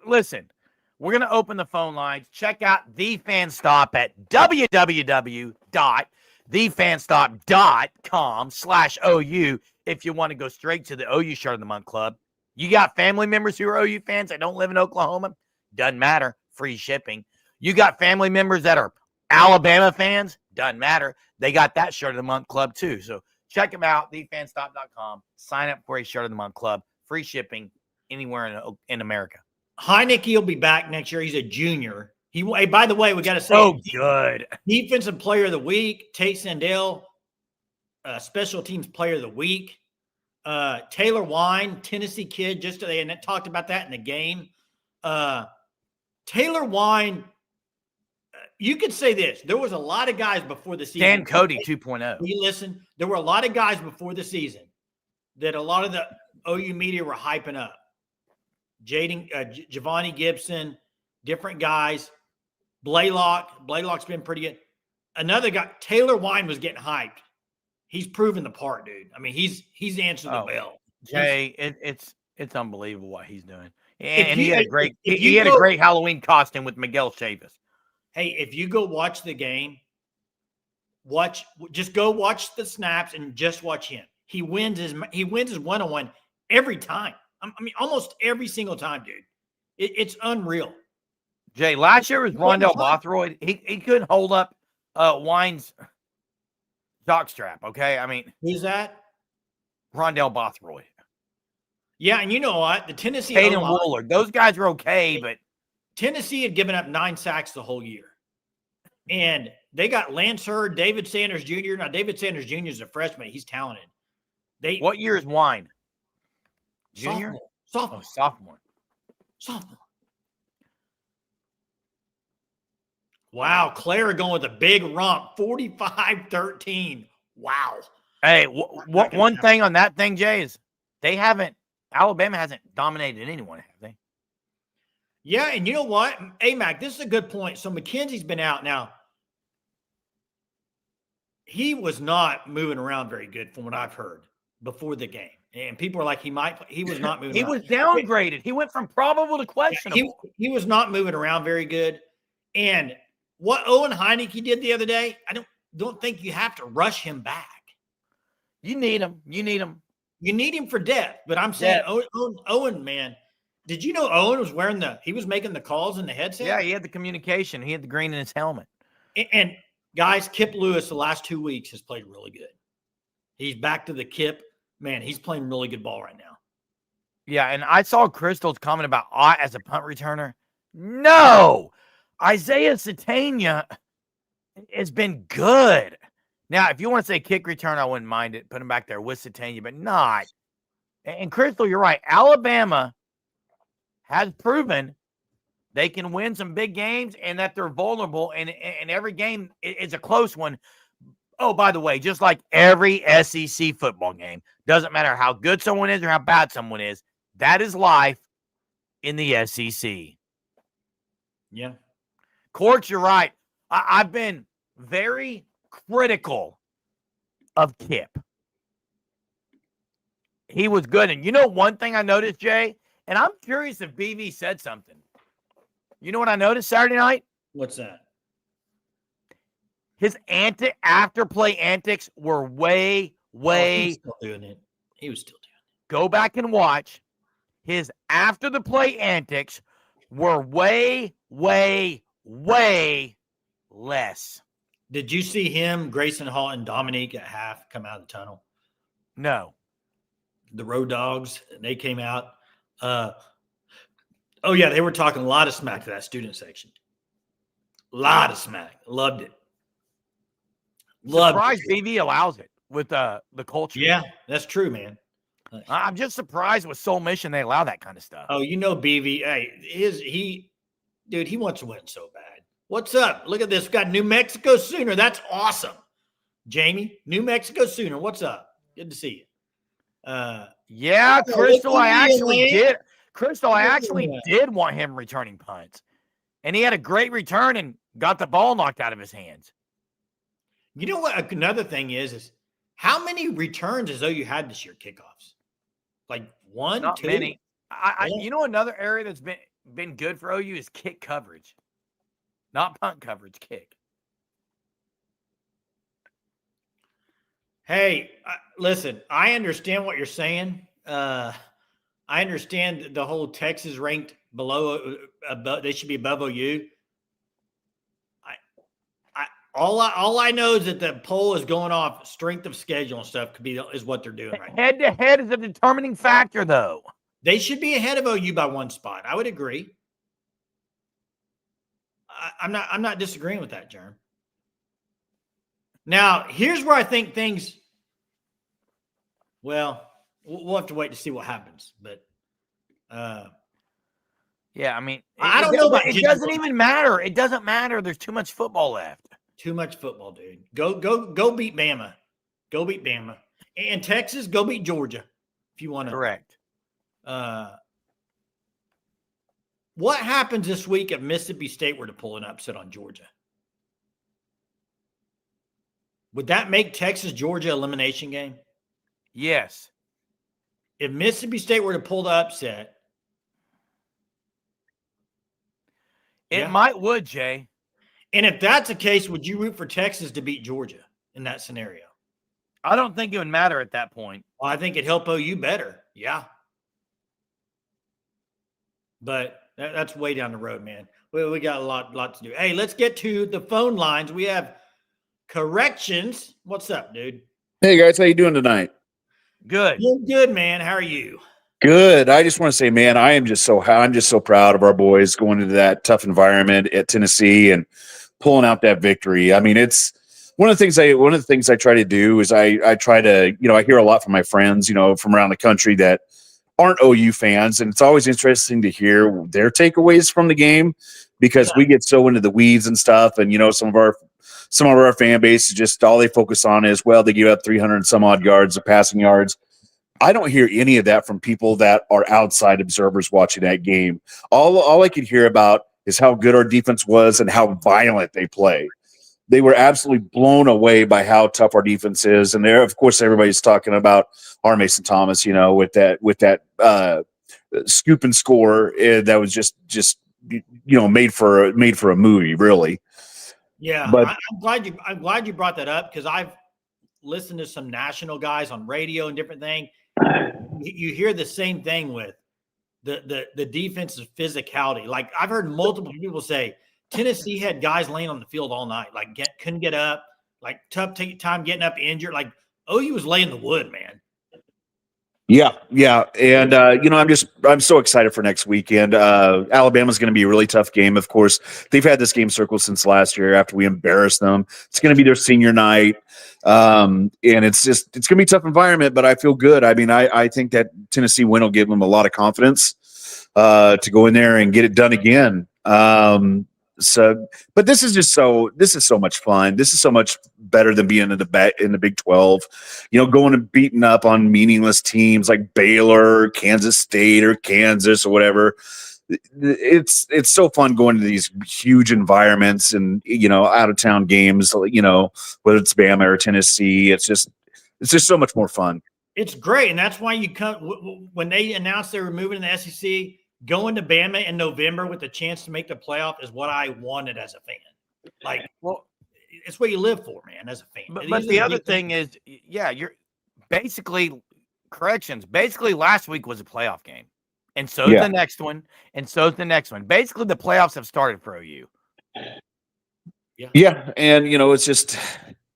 B: Listen, we're going to open the phone lines. Check out The Fan Stop at www.thefanstop.com/OU if you want to go straight to the OU Shirt of the Month Club. You got family members who are OU fans that don't live in Oklahoma? Doesn't matter. Free shipping. You got family members that are Alabama fans? Doesn't matter. They got that Shirt of the Month Club too. So check them out, thefanstop.com. Sign up for a Shirt of the Month Club. Free shipping anywhere in America.
A: Heineke will be back next year. He's a junior. Hey, by the way, we got to say,
B: good.
A: Defensive Player of the Week, Tate Sandell, Special Teams Player of the Week. Taylor Wine, Tennessee kid, they talked about that in the game. Taylor Wine, you could say this. There was a lot of guys before the season.
B: Dan Cody 2.0.
A: You listen, there were a lot of guys before the season that a lot of the OU media were hyping up. Javonte Gibson, different guys. Blaylock's been pretty good. Another guy, Taylor Wine, was getting hyped. He's proven the part, dude. I mean, he's answered the bell.
B: Jay, it's unbelievable what he's doing. And he had a great great Halloween costume with Miguel Chavis.
A: Hey, if you go watch the game, just go watch the snaps and just watch him. He wins his one-on-one every time. I mean, almost every single time, dude. It's unreal.
B: Jay, last year was Rondell Bothroyd. He couldn't hold up Wine's jockstrap, okay? I mean,
A: who's that?
B: Rondell Bothroyd.
A: Yeah, and you know what? The Tennessee
B: Hayden Woolard. Those guys are okay, but
A: Tennessee had given up 9 sacks the whole year. And they got Lance Hurd, David Sanders Jr. Now, David Sanders Jr. is a freshman. He's talented.
B: What year is Wine? Junior?
A: Sophomore. Sophomore. Wow, Claire going with a big romp, 45-13. Wow.
B: Hey, one thing on that thing, Jay, is Alabama hasn't dominated anyone, have they?
A: Yeah, and you know what? AMAC, this is a good point. So McKenzie's been out now. He was not moving around very good from what I've heard before the game. And people are like, he was not moving around.
B: He was downgraded. He went from probable to questionable.
A: He was not moving around very good. And what Owen Heineke did the other day, don't think you have to rush him back.
B: You need him. You need him.
A: You need him for depth. But I'm saying, Owen, man, did you know Owen was he was making the calls in the headset?
B: Yeah, he had the communication. He had the green in his helmet.
A: And guys, Kip Lewis the last 2 weeks has played really good. He's back to the Kip. Man, he's playing really good ball right now.
B: Yeah, and I saw Crystal's comment about Ott as a punt returner. No! Isaiah Satania has been good. Now, if you want to say kick return, I wouldn't mind it. Put him back there with Satania, but not. And Crystal, you're right. Alabama has proven they can win some big games and that they're vulnerable, and every game is a close one. Oh, by the way, just like every SEC football game, doesn't matter how good someone is or how bad someone is, that is life in the SEC.
A: Yeah.
B: Court, you're right. I've been very critical of Kip. He was good. And you know one thing I noticed, Jay? And I'm curious if BV said something. You know what I noticed Saturday night?
A: What's that?
B: His after-play antics were way.
A: He was still doing it.
B: Go back and watch. His after-the-play antics were way less.
A: Did you see him, Grayson Hall, and Dominique at half come out of the tunnel?
B: No.
A: The Road Dogs, they came out. Oh, yeah, they were talking a lot of smack to that student section. A lot of smack. Loved it.
B: Surprised BV allows it with the culture.
A: Yeah, that's true, man.
B: I'm just surprised with Soul Mission they allow that kind of stuff.
A: Oh, you know BV. Hey, he wants to win so bad. What's up? Look at this. Got New Mexico Sooner. That's awesome. Jamie, New Mexico Sooner. What's up? Good to see you.
B: Yeah, Crystal, I actually did. Crystal, I actually did want him returning punts. And he had a great return and got the ball knocked out of his hands.
A: You know what? Another thing is how many returns as though you had this year kickoffs? Like one,
B: Not
A: two?
B: Many. You know another area that's been good for OU is kick coverage. Not punt coverage, kick.
A: Hey, listen, I understand what you're saying. I understand the whole Texas ranked below, above, they should be above OU. All I know is that the poll is going off strength of schedule and stuff is what they're doing right now.
B: Head to head is a determining factor, though.
A: They should be ahead of OU by one spot. I would agree. I'm not disagreeing with that, Jerm. Now, here's where I think things. Well, we'll have to wait to see what happens, but.
B: Yeah, I mean,
A: I don't know.
B: It doesn't even matter. It doesn't matter. There's too much football left.
A: Too much football, dude. Go beat Bama. Go beat Bama. And Texas, go beat Georgia if you want to.
B: Correct.
A: What happens this week if Mississippi State were to pull an upset on Georgia? Would that make Texas-Georgia elimination game?
B: Yes.
A: If Mississippi State were to pull the upset.
B: It would, Jay.
A: And if that's the case, would you root for Texas to beat Georgia in that scenario?
B: I don't think it would matter at that point.
A: Well, I think it'd help OU better. Yeah. But that's way down the road, man. We got a lot to do. Hey, let's get to the phone lines. We have Corrections. What's up, dude?
C: Hey, guys. How you doing tonight?
B: Good.
A: Good, man. How are you?
C: Good. I just want to say, man, I'm just so proud of our boys going into that tough environment at Tennessee and pulling out that victory. I mean, it's one of the things I try to do is I try to, I hear a lot from my friends, from around the country that aren't OU fans, and it's always interesting to hear their takeaways from the game because we get so into the weeds and stuff, and some of our fan base is just all they focus on is, well, they give up 300 and some odd yards of passing yards. I don't hear any of that from people that are outside observers watching that game. All I could hear about is how good our defense was and how violent they play. They were absolutely blown away by how tough our defense is. And there, of course, everybody's talking about our Mason Thomas, with that scoop and score that was just made for a movie, really.
A: Yeah,
C: But
A: I'm glad you brought that up because I've listened to some national guys on radio and different things. You hear the same thing with the defensive physicality. Like I've heard multiple people say Tennessee had guys laying on the field all night, like couldn't get up, like tough time getting up injured. Like OU was laying the wood, man.
C: yeah, and I'm so excited for next weekend. Alabama's going to be a really tough game. Of course, they've had this game circled since last year after we embarrassed them. It's going to be their senior night, and it's going to be a tough environment. But I feel good. I mean, I think that Tennessee win will give them a lot of confidence to go in there and get it done again. But this is so much fun. This is so much better than being in the Big 12. Going and beating up on meaningless teams like Baylor, Kansas State, or Kansas or whatever. It's so fun going to these huge environments and out of town games. Whether it's Bama or Tennessee, it's just so much more fun.
A: It's great, and that's why you come when they announced they were moving to the SEC. Going to Bama in November with a chance to make the playoff is what I wanted as a fan. Like, well, it's what you live for, man, as a fan.
B: But the other thing is, you're basically corrections. Basically, last week was a playoff game, and so is the next one, and so is the next one. Basically, the playoffs have started for OU.
C: Yeah, and it's just.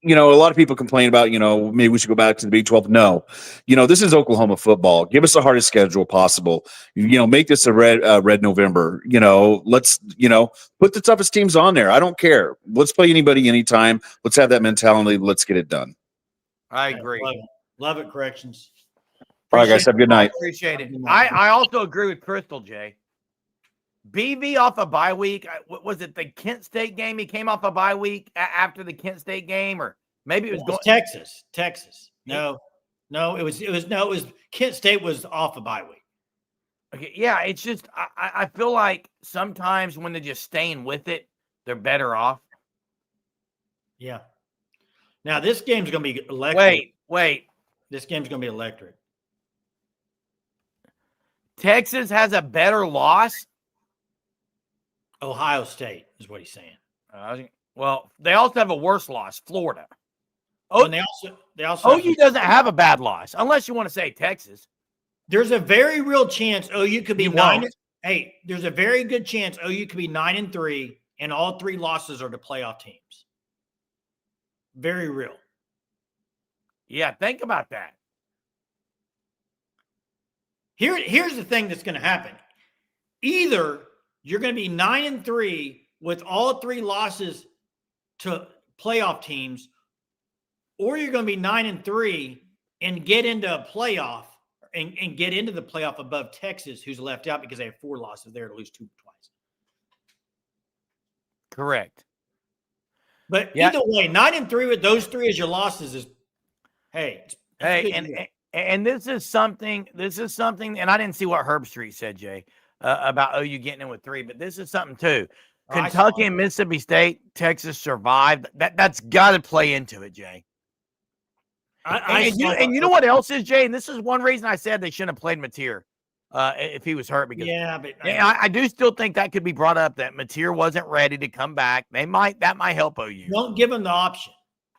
C: A lot of people complain about, maybe we should go back to the Big 12. No, this is Oklahoma football. Give us the hardest schedule possible. Make this a red November. Let's, put the toughest teams on there. I don't care. Let's play anybody anytime. Let's have that mentality. Let's get it done.
B: I agree.
A: Love it. Corrections.
C: All right, guys. Have a good night.
B: Appreciate it. I also agree with Crystal, Jay. BV off a bye week. Was it the Kent State game? He came off a bye week after the Kent State game, or maybe it was
A: Texas. No, it was Kent State was off a bye week.
B: Okay, yeah, it's just I feel like sometimes when they're just staying with it, they're better off.
A: Yeah. Now this game's going to be electric.
B: Wait.
A: This game's going to be electric.
B: Texas has a better loss.
A: Ohio State is what he's saying.
B: Well, they also have a worse loss, Florida.
A: And they also
B: OU doesn't have a bad loss, unless you want to say Texas.
A: There's a very real chance OU could be 9. Hey, there's a very good chance OU could be 9-3, and all 3 losses are to playoff teams. Very real.
B: Yeah, think about that.
A: Here's the thing that's going to happen. Either you're going to be 9-3 with all 3 losses to playoff teams, or you're going to be 9-3 and get into a playoff and get into the playoff above Texas, who's left out because they have 4 losses there to lose 2 twice.
B: Correct.
A: But either way, 9-3 with those 3 as your losses is,
B: and this is something, and I didn't see what Herb Street said, Jay, about OU getting in with 3, but this is something too. Kentucky and Mississippi State, Texas survived. That's got to play into it, Jay. And you know what else is, Jay? And this is one reason I said they shouldn't have played Mateer if he was hurt. Because I do still think that could be brought up that Mateer wasn't ready to come back. That might help OU.
A: Don't give him the option.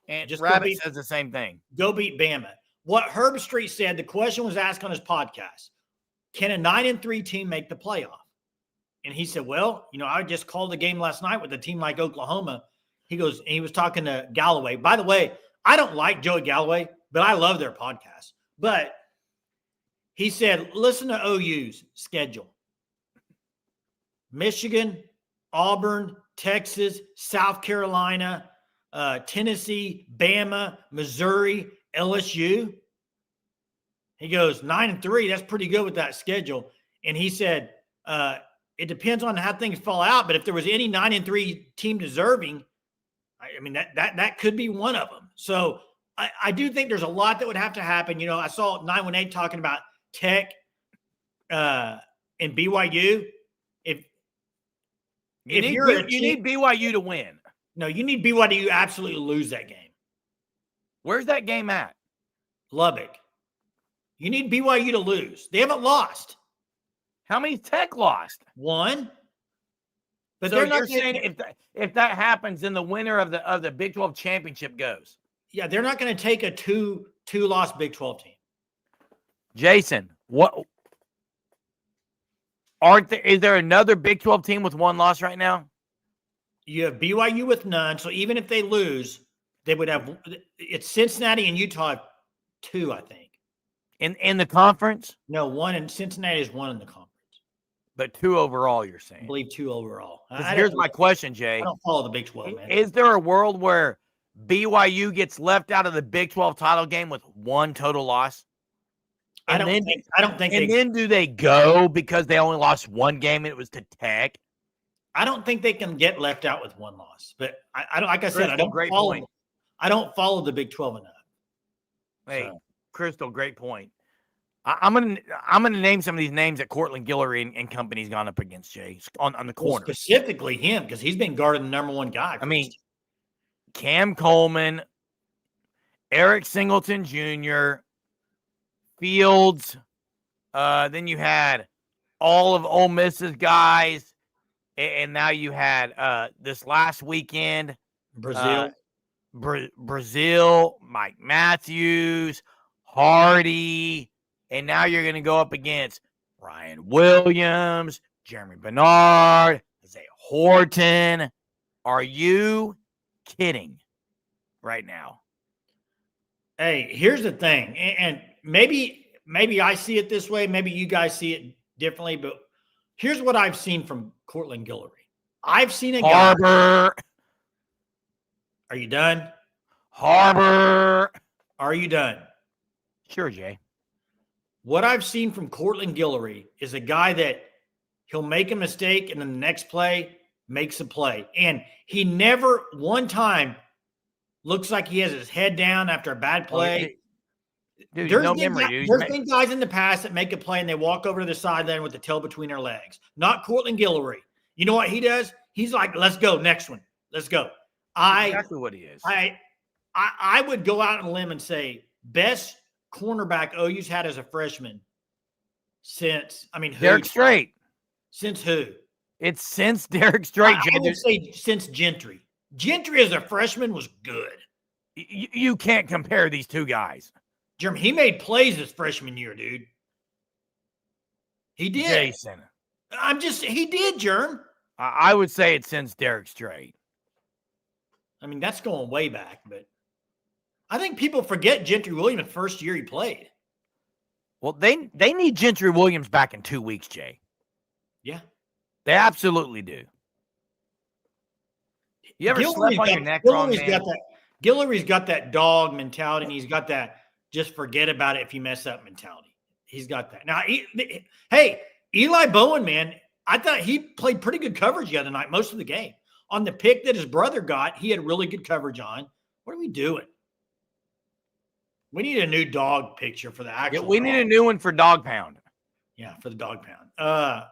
B: And just Rabbit says the same thing.
A: Go beat Bama. What Herb Street said, the question was asked on his podcast, can a 9-3 team make the playoff? And he said, well, I just called the game last night with a team like Oklahoma. He goes, and he was talking to Galloway. By the way, I don't like Joey Galloway, but I love their podcast. But he said, listen to OU's schedule. Michigan, Auburn, Texas, South Carolina, Tennessee, Bama, Missouri, LSU. He goes 9-3. That's pretty good with that schedule. And he said, it depends on how things fall out. But if there was any 9-3 team deserving, I mean, that could be one of them. So I do think there's a lot that would have to happen. I saw 918 talking about Tech and BYU. If you need
B: BYU to win.
A: No, you need BYU to absolutely lose that game.
B: Where's that game at?
A: Lubbock. You need BYU to lose. They haven't lost.
B: How many Tech lost?
A: 1. But
B: so
A: they're
B: you're
A: not
B: saying if that happens, then the winner of the Big 12 championship goes.
A: Yeah, they're not going to take a two-loss Big 12 team.
B: Jason, is there another Big 12 team with one loss right now?
A: You have BYU with none. So even if they lose, they would have. It's Cincinnati and Utah have 2, I think.
B: In the conference?
A: No, 1, and Cincinnati is 1 in the conference.
B: But 2 overall, you're saying?
A: I believe 2 overall.
B: Here's my question, Jay.
A: I don't follow the Big 12, man.
B: Is there a world where BYU gets left out of the Big 12 title game with 1 total loss?
A: I don't think.
B: And then do they go because they only lost 1 game and it was to Tech?
A: I don't think they can get left out with 1 loss. But I don't. Like I said, I don't
B: Great
A: follow.
B: point.
A: I don't follow the Big 12 enough.
B: Hey,
A: So.
B: Crystal, great point. I'm gonna name some of these names that Cortland Guillory and company's gone up against, Jay, on the corner.
A: Well, specifically him, because he's been guarding the number 1 guy.
B: I mean, Cam Coleman, Eric Singleton Jr., Fields. Then you had all of Ole Miss's guys, and now you had this last weekend Brazil, Mike Matthews, Hardy, and now you're going to go up against Ryan Williams, Jeremy Bernard, Isaiah Horton. Are you kidding right now?
A: Hey, here's the thing, and maybe I see it this way, maybe you guys see it differently, but here's what I've seen from Cortland Guillory. I've seen a
B: Harbor.
A: guy. Are you done?
B: Harbor.
A: Are you done?
B: Sure, Jay.
A: What I've seen from Cortland Guillory is a guy that he'll make a mistake and then the next play makes a play. And he never one time looks like he has his head down after a bad play.
B: Dude,
A: There's been guys in the past that make a play and they walk over to the sideline with the tail between their legs. Not Cortland Guillory. You know what he does? He's like, let's go, next one. Let's go.
B: Exactly what he is.
A: I would go out on a limb and say best cornerback OU's had as a freshman since, who?
B: Derek Strait.
A: Since who?
B: It's since Derek Strait.
A: I would say since Gentry. Gentry as a freshman was good.
B: You can't compare these two guys.
A: Jeremy, he made plays his freshman year, dude. He did.
B: Jason.
A: He did, Jerm.
B: I would say it's since Derek Strait.
A: That's going way back, but I think people forget Gentry Williams' first year he played.
B: Well, they need Gentry Williams back in 2 weeks, Jay.
A: Yeah.
B: They absolutely do. You ever slept on your neck wrong, man?
A: Guillory's got that dog mentality, and he's got that just forget about it if you mess up mentality. He's got that. Now, hey, Eli Bowen, man, I thought he played pretty good coverage the other night, most of the game. On the pick that his brother got, he had really good coverage on. What are we doing? We need a new dog picture for the actual.
B: Yeah, we need a new one for Dog Pound.
A: Yeah, for the Dog Pound.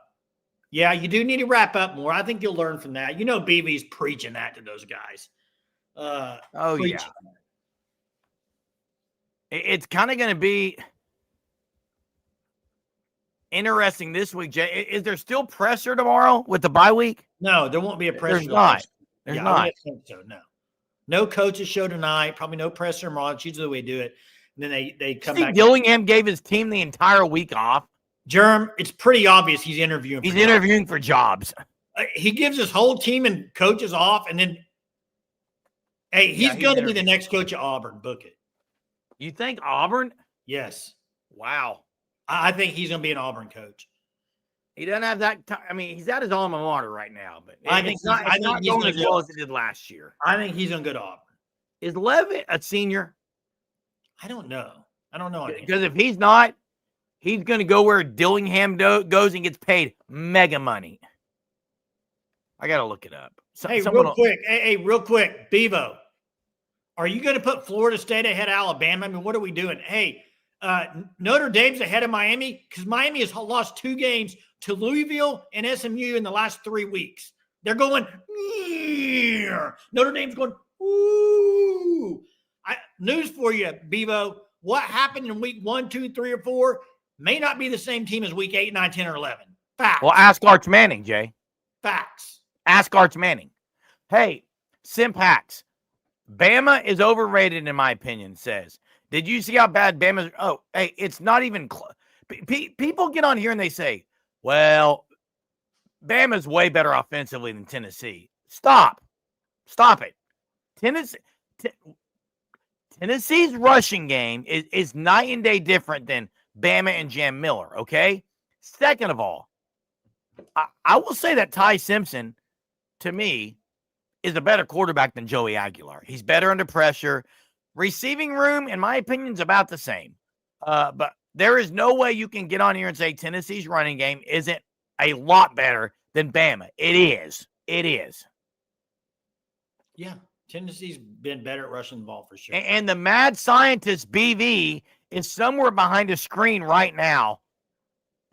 A: Yeah, you do need to wrap up more. I think you'll learn from that. BB's preaching that to those guys.
B: Yeah. It's kind of going to be interesting this week, Jay. Is there still pressure tomorrow with the bye week?
A: No, there won't be a pressure.
B: There's not.
A: I don't think so. No coaches show tonight. Probably no pressure tomorrow. It's usually the way we do it. And then they come back.
B: Dillingham gave his team the entire week off.
A: Jerm, it's pretty obvious he's interviewing.
B: He's interviewing for jobs.
A: He gives his whole team and coaches off, and then, hey, he's going to be the next coach at Auburn. Book it.
B: You think Auburn?
A: Yes.
B: Wow.
A: I think he's going to be an Auburn coach.
B: He doesn't have that. He's at his alma mater right now, but
A: I think
B: it's not going as well as it did last year.
A: I think he's going to go to Auburn.
B: Is Levitt a senior?
A: I don't know.
B: Because if he's not, he's going to go where Dillingham goes and gets paid mega money. I got to look it up.
A: Real quick, Bevo, are you going to put Florida State ahead of Alabama? What are we doing? Hey, Notre Dame's ahead of Miami because Miami has lost 2 games to Louisville and SMU in the last 3 weeks. They're going, Notre Dame's going, ooh. News for you, Bevo. What happened in week 1, 2, 3, or 4 may not be the same team as week 8, 9, 10, or 11. Facts.
B: Well, ask Arch Manning, Jay.
A: Facts.
B: Ask Arch Manning. Hey, Simpax, Bama is overrated in my opinion, says. Did you see how bad Bama's? Oh, hey, it's not even close. People get on here and they say, well, Bama's way better offensively than Tennessee. Stop it. Tennessee's rushing game is night and day different than Bama and Jam Miller, okay? Second of all, I will say that Ty Simpson, to me, is a better quarterback than Joey Aguilar. He's better under pressure. Receiving room, in my opinion, is about the same. But there is no way you can get on here and say Tennessee's running game isn't a lot better than Bama. It is. It is.
A: Yeah. Tennessee's been better at rushing the ball for sure.
B: And the mad scientist BV is somewhere behind a screen right now,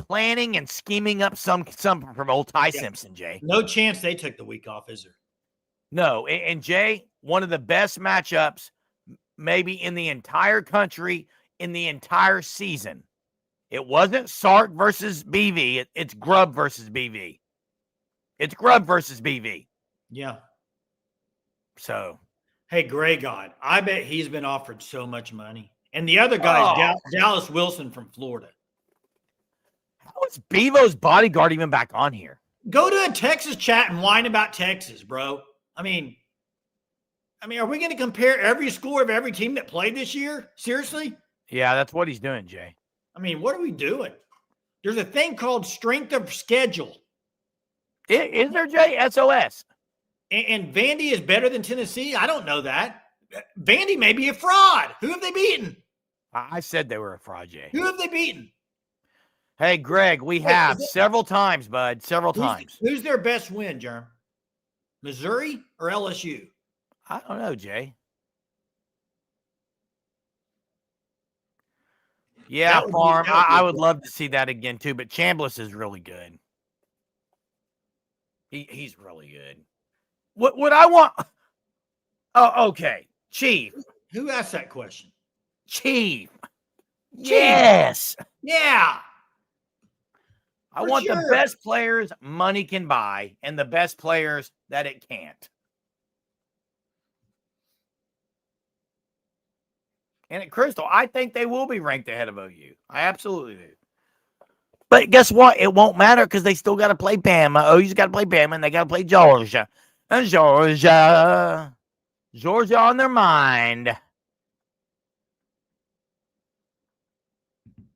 B: planning and scheming up something from old Ty Simpson, Jay.
A: No chance they took the week off, is there?
B: No. And Jay, one of the best matchups maybe in the entire country, in the entire season. It wasn't Sark versus BV. It's Grubb versus BV. It's Grubb versus BV.
A: Yeah.
B: So,
A: hey, Gray God, I bet he's been offered so much money. And the other guy is Dallas Wilson from Florida.
B: How is Bevo's bodyguard even back on here?
A: Go to a Texas chat and whine about Texas, bro. I mean, are we going to compare every score of every team that played this year? Seriously?
B: Yeah, that's what he's doing, Jay.
A: I mean, what are we doing? There's a thing called strength of schedule.
B: Is there, Jay? SOS.
A: And Vandy is better than Tennessee? I don't know that. Vandy may be a fraud. Who have they beaten?
B: I said they were a fraud, Jay.
A: Who have they beaten?
B: Hey, Greg, we have several times, bud. Several times.
A: Who's their best win, Jerm? Missouri or LSU?
B: I don't know, Jay. Yeah, Farm. I would love to see that again, too. But Chambliss is really good. He's really good. What I want? Oh, okay. Chief.
A: Who asked that question?
B: Chief. Yes.
A: Yeah.
B: I want the best players money can buy and the best players that it can't. And at Crystal, I think they will be ranked ahead of OU. I absolutely do. But guess what? It won't matter because they still got to play Bama. OU's got to play Bama, and they got to play Georgia. And Georgia on their mind.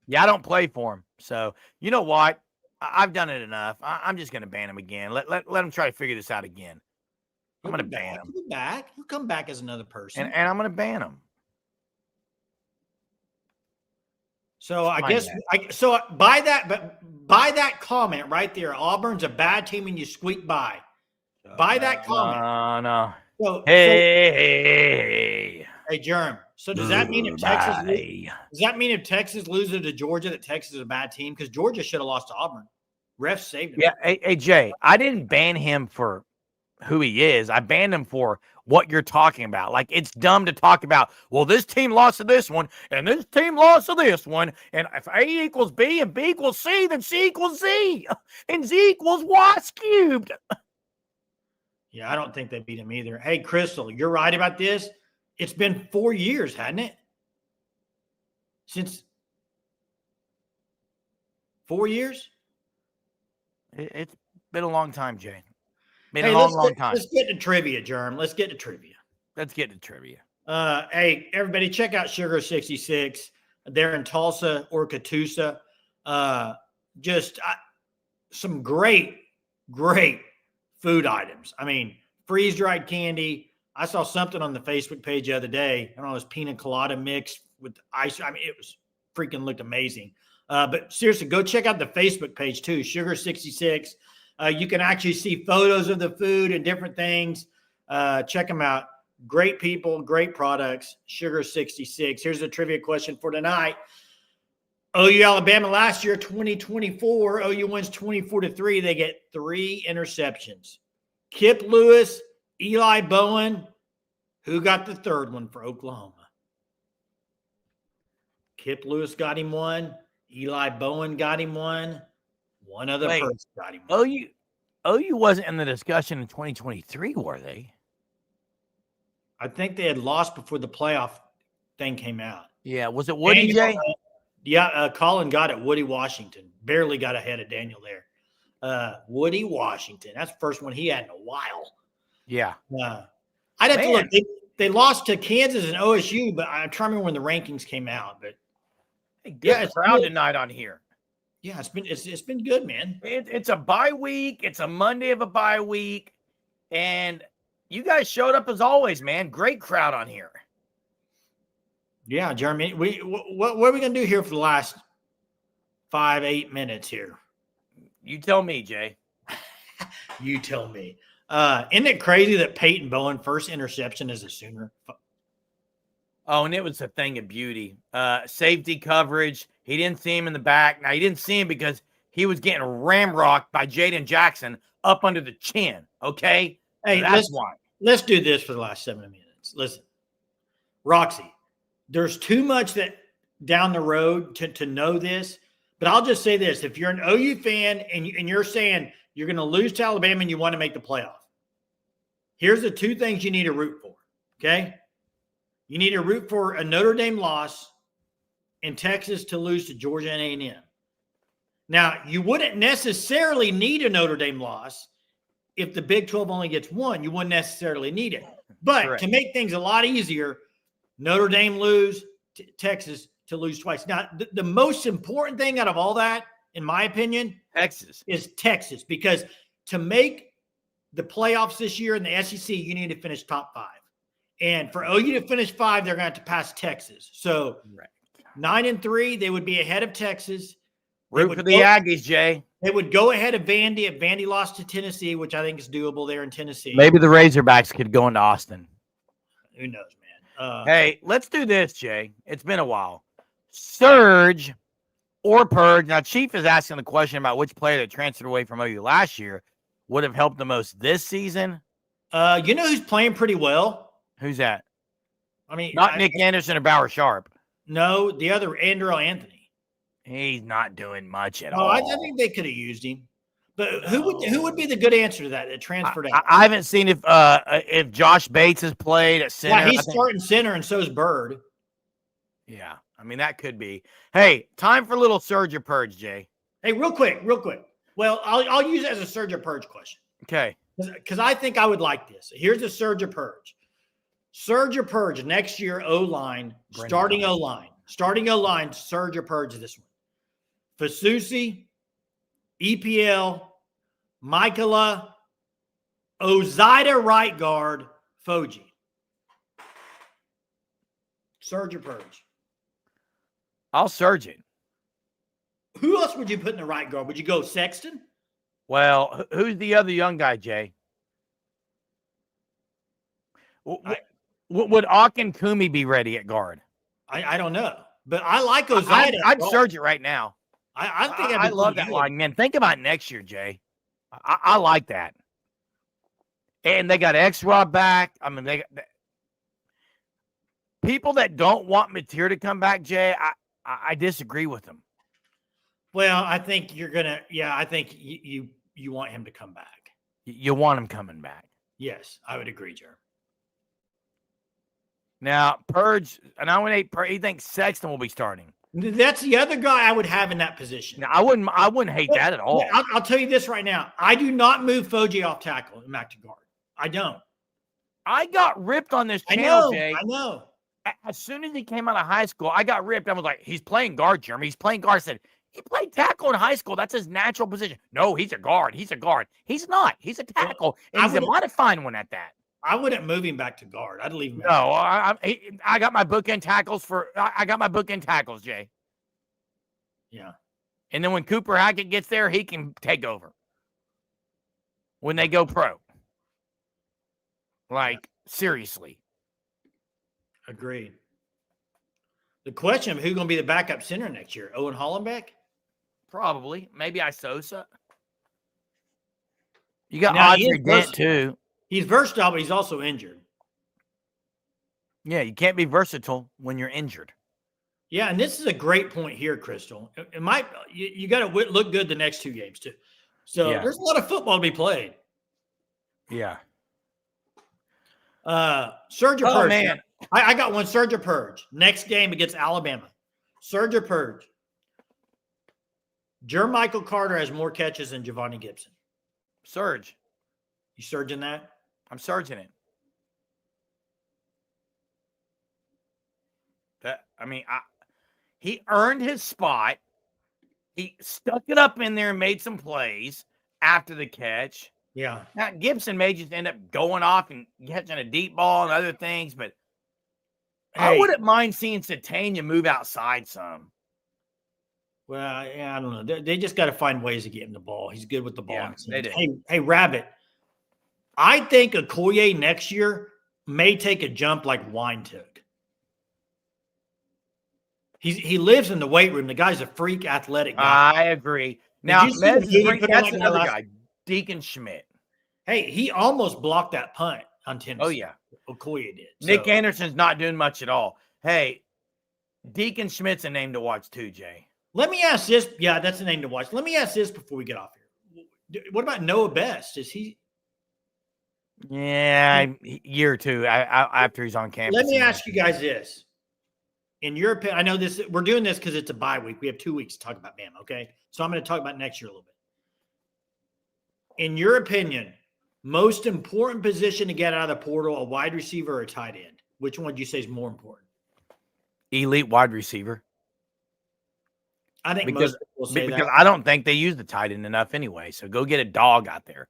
B: Yeah, I don't play for them. So, you know what? I've done it enough. I'm just going to ban him again. Let him try to figure this out again. I'm going to ban him.
A: He'll be back. He'll come back as another person.
B: And I'm going to ban him.
A: So I guess by that comment right there, Auburn's a bad team and you squeak by. By that comment.
B: No.
A: So,
B: hey,
A: Jerm. So does that mean if Texas loses to Georgia that Texas is a bad team? Because Georgia should have lost to Auburn. Refs saved him.
B: Yeah, hey, Jay, I didn't ban him for who he is. I banned him for what you're talking about. Like, it's dumb to talk about, well, this team lost to this one, and this team lost to this one, and if A equals B and B equals C, then C equals Z, and Z equals Y cubed.
A: Yeah, I don't think they beat him either. Hey, Crystal, you're right about this. It's been 4 years, hadn't it? Since 4 years?
B: It's been a long time, Jay. Been
A: a
B: long time.
A: Let's get to trivia, Jerm. Let's get to trivia. Hey, everybody, check out Sugar 66. They're in Tulsa or Catoosa. Some great food items. I mean, freeze-dried candy. I saw something on the Facebook page the other day. I don't know, it was pina colada mixed with ice. I mean, it was freaking looked amazing. But seriously, go check out the Facebook page too, Sugar 66. You can actually see photos of the food and different things. Check them out. Great people, great products. Sugar 66. Here's a trivia question for tonight. OU Alabama last year, 2024. OU wins 24-3. They get 3 interceptions. Kip Lewis, Eli Bowen. Who got the third one for Oklahoma? Kip Lewis got him one. Eli Bowen got him one. One other person got him one.
B: OU wasn't in the discussion in 2023, were they?
A: I think they had lost before the playoff thing came out.
B: Yeah. Was it Woody,
A: Daniel,
B: Jay?
A: Colin got it. Woody Washington barely got ahead of Daniel there. Woody Washington. That's the first one he had in a while.
B: Yeah.
A: I'd have to look. They lost to Kansas and OSU, but I'm trying to remember when the rankings came out. But
B: it's crowd tonight on here.
A: Yeah, it's been good, man.
B: It's a bye week. It's a Monday of a bye week, and you guys showed up as always, man. Great crowd on here.
A: Yeah, Jeremy. What are we gonna do here for the last 5-8 minutes here?
B: You tell me, Jay.
A: You tell me. Isn't it crazy that Peyton Bowen first interception is a Sooner?
B: Oh, and it was a thing of beauty. Safety coverage. He didn't see him in the back. Now, he didn't see him because he was getting ramrocked by Jaden Jackson up under the chin, okay?
A: Hey,
B: that's why.
A: Let's do this for the last 7 minutes. Listen, Roxy, there's too much that down the road to know this, but I'll just say this. If you're an OU fan and you're saying you're going to lose to Alabama and you want to make the playoff, here's the two things you need to root for, okay? You need to root for a Notre Dame loss and Texas to lose to Georgia and A&M. Now, you wouldn't necessarily need a Notre Dame loss if the Big 12 only gets one. You wouldn't necessarily need it. But
B: Correct.
A: To make things a lot easier, Notre Dame lose, Texas to lose twice. Now, the most important thing out of all that, in my opinion, is Texas. Because to make the playoffs this year in the SEC, you need to finish top 5. And for OU to finish 5, they're going to have to pass Texas. So 9-3, they would be ahead of Texas.
B: Root for the Aggies, Jay.
A: They would go ahead of Vandy if Vandy lost to Tennessee, which I think is doable there in Tennessee.
B: Maybe the Razorbacks could go into Austin.
A: Who knows, man?
B: Hey, let's do this, Jay. It's been a while. Surge or Purge. Now, Chief is asking the question about which player that transferred away from OU last year would have helped the most this season.
A: You know who's playing pretty well?
B: Who's that?
A: I mean,
B: not Nick Anderson or Bauer Sharp.
A: No, the other, Andrew Anthony.
B: He's not doing much at all.
A: I think they could have used him. But who would be the good answer to that transferred out?
B: I haven't seen if Josh Bates has played at center.
A: Yeah, he's starting center, and so is Bird.
B: Yeah, I mean, that could be. Hey, time for a little Surge or Purge, Jay.
A: Hey, real quick. Well, I'll use it as a Surge or Purge question.
B: Okay.
A: Because I think I would like this. Here's a Surge or Purge. Surge or Purge next year, O-line, starting O-line, Surge or Purge this one. Fasusi, EPL, Michaela, Ozida right guard, Foji. Surge or Purge?
B: I'll surge it.
A: Who else would you put in the right guard? Would you go Sexton?
B: Well, who's the other young guy, Jay? Would Akin Kumi be ready at guard?
A: I don't know, but I like Ozida.
B: I'd surge it right now.
A: I think
B: I love that line, man. Think about next year, Jay. I like that. And they got X-Rob back. I mean, they got people that don't want Mateer to come back, Jay. I disagree with them.
A: Well, I think you're gonna. Yeah, I think you want him to come back.
B: You want him coming back.
A: Yes, I would agree, Jeremy.
B: Now, Purge, and I would Purge. He thinks Sexton will be starting.
A: That's the other guy I would have in that position.
B: Now, I wouldn't hate that at all.
A: I'll tell you this right now. I do not move Foji off tackle and back to guard. I don't.
B: I got ripped on this channel, Jay.
A: I know.
B: As soon as he came out of high school, I got ripped. I was like, he's playing guard, Jeremy. He's playing guard. I said, he played tackle in high school. That's his natural position. No, he's a guard. He's a guard. He's not. He's a tackle. And he's a modifying one at that.
A: I wouldn't move him back to guard. I'd leave him.
B: No, I got my bookend tackles I got my bookend tackles, Jay.
A: Yeah.
B: And then when Cooper Hackett gets there, he can take over. When they go pro. Like, seriously.
A: Agreed. The question of who's going to be the backup center next year? Owen Hollenbeck?
B: Probably. Maybe Isosa. You got Audrey Dent, too.
A: He's versatile, but he's also injured.
B: Yeah, you can't be versatile when you're injured.
A: Yeah, and this is a great point here, Crystal. It might you got to look good the next two games too. So
B: Yeah.
A: there's a lot of football to be played.
B: Yeah.
A: Surge or
B: Oh,
A: Purge?
B: man.
A: I got one. Surge or Purge. Next game against Alabama. Surge or Purge? Jermichael Carter has more catches than Giovanni Gibson.
B: Surge.
A: You surging that?
B: I'm surging it. He earned his spot. He stuck it up in there and made some plays after the catch.
A: Yeah.
B: Now, Gibson may just end up going off and catching a deep ball and other things, but I wouldn't mind seeing Satania move outside some.
A: Well, yeah, I don't know. They just got to find ways to get him the ball. He's good with the ball.
B: Yeah, they do.
A: Hey, Rabbit. I think Okoye next year may take a jump like Wine took. He lives in the weight room. The guy's a freak athletic guy.
B: I agree. Now, that's another guy, Deacon Schmidt.
A: Hey, he almost blocked that punt on Tennessee.
B: Oh, yeah.
A: Okoye did.
B: Nick Anderson's not doing much at all. Hey, Deacon Schmidt's a name to watch too, Jay.
A: Let me ask this. Yeah, that's a name to watch. Let me ask this before we get off here. What about Noah Best? Is he?
B: Yeah, year or two after he's on campus.
A: Let me ask you guys this. In your opinion, I know this. We're doing this because it's a bye week. We have 2 weeks to talk about Bama. Okay, so I'm going to talk about next year a little bit. In your opinion, most important position to get out of the portal, a wide receiver or a tight end? Which one would you say is more important?
B: Elite wide receiver.
A: I think
B: because,
A: most people say
B: because
A: that.
B: I don't think they use the tight end enough anyway. So go get a dog out there.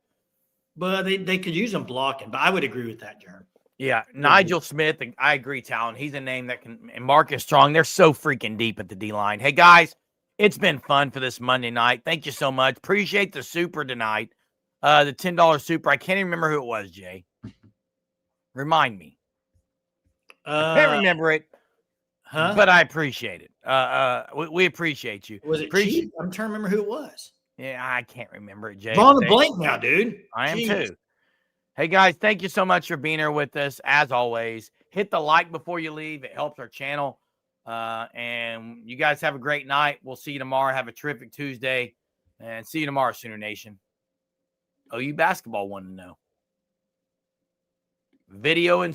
A: But they could use them blocking. But I would agree with that, Jerm.
B: Yeah, Nigel Smith, I agree, Talon. He's a name that can, and Marcus Strong, they're so freaking deep at the D-line. Hey, guys, it's been fun for this Monday night. Thank you so much. Appreciate the super tonight, the $10 super. I can't even remember who it was, Jay. Remind me. I can't remember it, but I appreciate it. We appreciate you.
A: Was it Chief? I'm trying to remember who it was.
B: Yeah, I can't remember it, Jay.
A: Drawing a blank now, dude.
B: I am too. Hey, guys, thank you so much for being here with us. As always, hit the like before you leave. It helps our channel. And you guys have a great night. We'll see you tomorrow. Have a terrific Tuesday. And see you tomorrow, Sooner Nation. OU basketball wanted to know. Video and